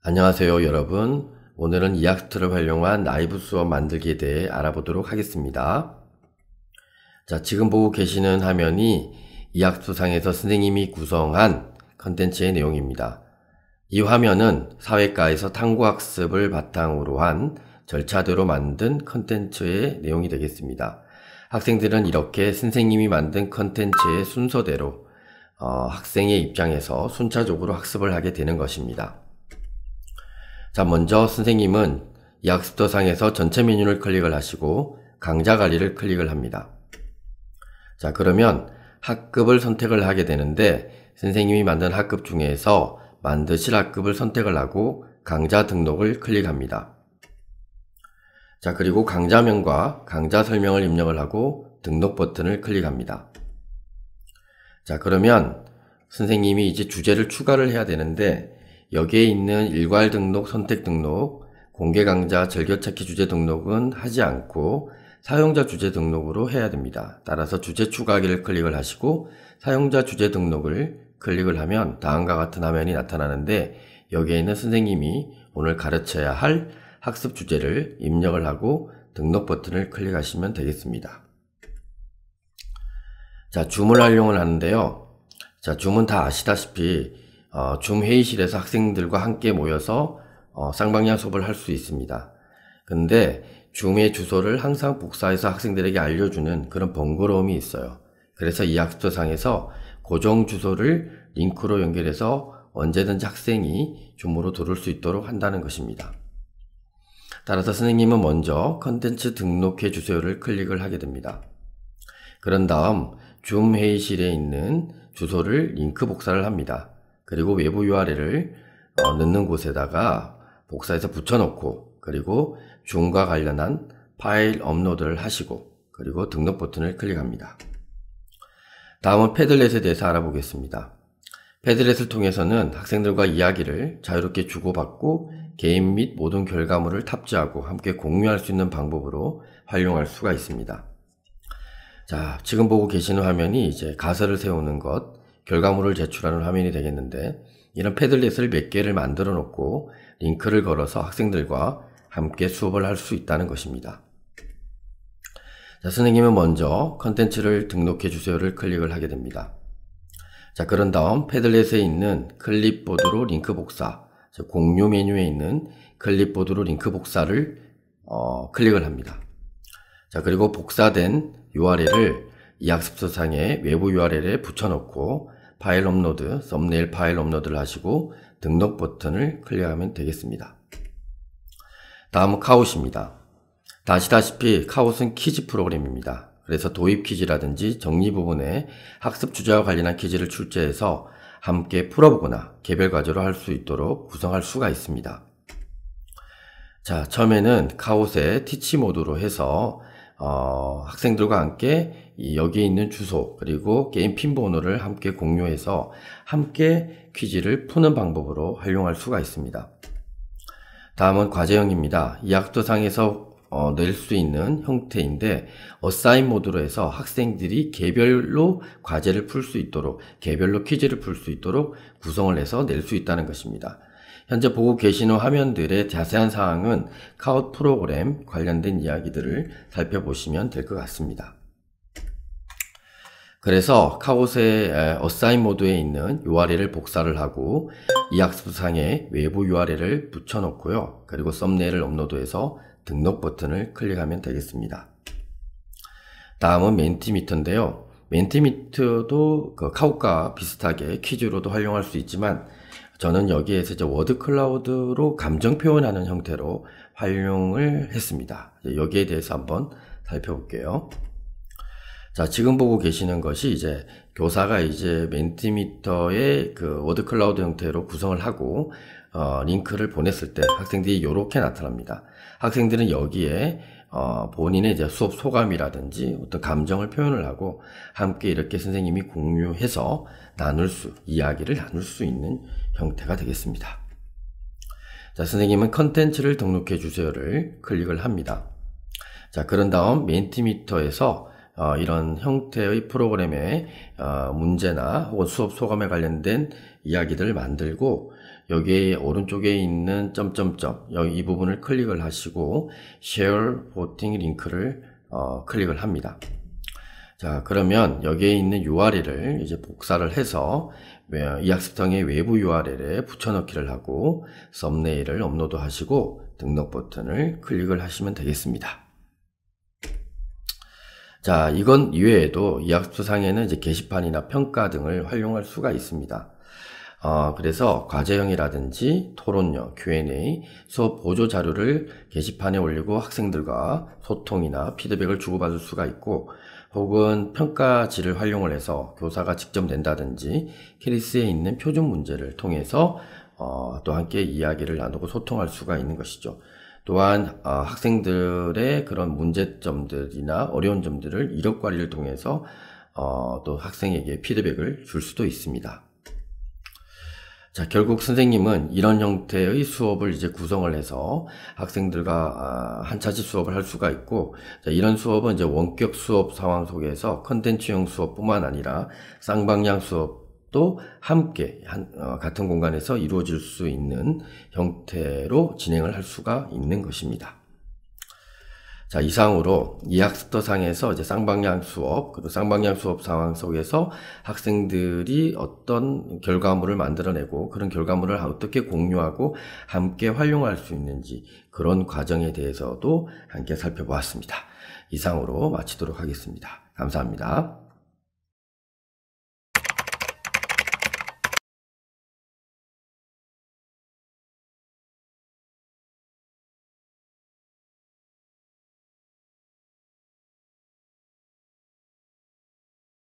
안녕하세요 여러분. 오늘은 이학스트를 활용한 라이브 수업 만들기에 대해 알아보도록 하겠습니다. 자, 지금 보고 계시는 화면이 이학스트상에서 선생님이 구성한 컨텐츠의 내용입니다. 이 화면은 사회과에서 탐구학습을 바탕으로 한 절차대로 만든 컨텐츠의 내용이 되겠습니다. 학생들은 이렇게 선생님이 만든 컨텐츠의 순서대로 학생의 입장에서 순차적으로 학습을 하게 되는 것입니다. 자, 먼저 선생님은 이 학습도상에서 전체 메뉴를 클릭을 하시고 강좌 관리를 클릭을 합니다. 자, 그러면 학급을 선택을 하게 되는데 선생님이 만든 학급 중에서 만드실 학급을 선택을 하고 강좌 등록을 클릭합니다. 자, 그리고 강좌명과 강좌 설명을 입력을 하고 등록 버튼을 클릭합니다. 자, 그러면 선생님이 이제 주제를 추가를 해야 되는데 여기에 있는 일괄 등록, 선택 등록, 공개 강좌, 즐겨찾기 주제 등록은 하지 않고 사용자 주제 등록으로 해야 됩니다. 따라서 주제 추가하기를 클릭을 하시고 사용자 주제 등록을 클릭을 하면 다음과 같은 화면이 나타나는데 여기에 있는 선생님이 오늘 가르쳐야 할 학습 주제를 입력을 하고 등록 버튼을 클릭하시면 되겠습니다. 자, 줌을 활용을 하는데요. 자, 줌은 다 아시다시피 줌 회의실에서 학생들과 함께 모여서 쌍방향 수업을 할 수 있습니다. 근데 줌의 주소를 항상 복사해서 학생들에게 알려주는 그런 번거로움이 있어요. 그래서 이 학습도상에서 고정 주소를 링크로 연결해서 언제든지 학생이 줌으로 들어올 수 있도록 한다는 것입니다. 따라서 선생님은 먼저 컨텐츠 등록해 주세요를 클릭을 하게 됩니다. 그런 다음 줌 회의실에 있는 주소를 링크 복사를 합니다. 그리고 외부 URL을 넣는 곳에다가 복사해서 붙여놓고 그리고 줌과 관련한 파일 업로드를 하시고 그리고 등록 버튼을 클릭합니다. 다음은 패들렛에 대해서 알아보겠습니다. 패들렛을 통해서는 학생들과 이야기를 자유롭게 주고받고 게임 및 모든 결과물을 탑재하고 함께 공유할 수 있는 방법으로 활용할 수가 있습니다. 자, 지금 보고 계시는 화면이 이제 가설을 세우는 것, 결과물을 제출하는 화면이 되겠는데 이런 패들렛을 몇 개를 만들어 놓고 링크를 걸어서 학생들과 함께 수업을 할 수 있다는 것입니다. 자, 선생님은 먼저 컨텐츠를 등록해 주세요를 클릭을 하게 됩니다. 자, 그런 다음 패들렛에 있는 클립보드로 링크 복사, 즉 공유 메뉴에 있는 클립보드로 링크 복사를 클릭을 합니다. 자, 그리고 복사된 URL을 이 학습서상의 외부 URL에 붙여놓고 파일 업로드, 썸네일 파일 업로드를 하시고 등록 버튼을 클릭하면 되겠습니다. 다음은 카웃입니다. 다 아시다시피 카웃은 퀴즈 프로그램입니다. 그래서 도입 퀴즈라든지 정리 부분에 학습 주제와 관련한 퀴즈를 출제해서 함께 풀어보거나 개별 과제로 할 수 있도록 구성할 수가 있습니다. 자, 처음에는 카웃의 티치 모드로 해서 학생들과 함께 여기에 있는 주소 그리고 게임 핀 번호를 함께 공유해서 함께 퀴즈를 푸는 방법으로 활용할 수가 있습니다. 다음은 과제형입니다. 이 학습도상에서 낼 수 있는 형태인데 어사인 모드로 해서 학생들이 개별로 과제를 풀 수 있도록 개별로 퀴즈를 풀 수 있도록 구성을 해서 낼 수 있다는 것입니다. 현재 보고 계시는 화면들의 자세한 사항은 카웃 프로그램 관련된 이야기들을 살펴보시면 될 것 같습니다. 그래서 카웃의 어사인 모드에 있는 URL을 복사를 하고 이 학습상에 외부 URL을 붙여놓고요. 그리고 썸네일을 업로드해서 등록 버튼을 클릭하면 되겠습니다. 다음은 멘티미터인데요. 멘티미터도 그 카웃과 비슷하게 퀴즈로도 활용할 수 있지만 저는 여기에서 이제 워드 클라우드로 감정 표현하는 형태로 활용을 했습니다. 여기에 대해서 한번 살펴볼게요. 자, 지금 보고 계시는 것이 이제 교사가 이제 멘티미터의 그 워드 클라우드 형태로 구성을 하고 링크를 보냈을 때 학생들이 이렇게 나타납니다. 학생들은 여기에 본인의 이제 수업 소감이라든지 어떤 감정을 표현을 하고 함께 이렇게 선생님이 공유해서 이야기를 나눌 수 있는 형태가 되겠습니다. 자, 선생님은 컨텐츠를 등록해 주세요를 클릭을 합니다. 자, 그런 다음 멘티미터에서 이런 형태의 프로그램의 문제나 혹은 수업 소감에 관련된 이야기들을 만들고 여기 오른쪽에 있는 점점점 여기 이 부분을 클릭을 하시고 Share Voting 링크를 클릭을 합니다. 자, 그러면 여기에 있는 URL을 이제 복사를 해서 이 학습성의 외부 URL에 붙여넣기를 하고 썸네일을 업로드 하시고 등록 버튼을 클릭을 하시면 되겠습니다. 자, 이건 이외에도 이 학습상에는 이제 게시판이나 평가 등을 활용할 수가 있습니다. 그래서 과제형이라든지 토론형, Q&A, 수업 보조 자료를 게시판에 올리고 학생들과 소통이나 피드백을 주고받을 수가 있고, 혹은 평가지를 활용을 해서 교사가 직접 낸다든지 캐리스에 있는 표준 문제를 통해서 또 함께 이야기를 나누고 소통할 수가 있는 것이죠. 또한 학생들의 그런 문제점들이나 어려운 점들을 이력 관리를 통해서 또 학생에게 피드백을 줄 수도 있습니다. 자, 결국 선생님은 이런 형태의 수업을 이제 구성을 해서 학생들과 한 차지 수업을 할 수가 있고, 자, 이런 수업은 이제 원격 수업 상황 속에서 컨텐츠형 수업뿐만 아니라 쌍방향 수업도 함께 같은 공간에서 이루어질 수 있는 형태로 진행을 할 수가 있는 것입니다. 자, 이상으로 이 학습도상에서 이제 쌍방향 수업, 그리고 쌍방향 수업 상황 속에서 학생들이 어떤 결과물을 만들어내고 그런 결과물을 어떻게 공유하고 함께 활용할 수 있는지 그런 과정에 대해서도 함께 살펴보았습니다. 이상으로 마치도록 하겠습니다. 감사합니다.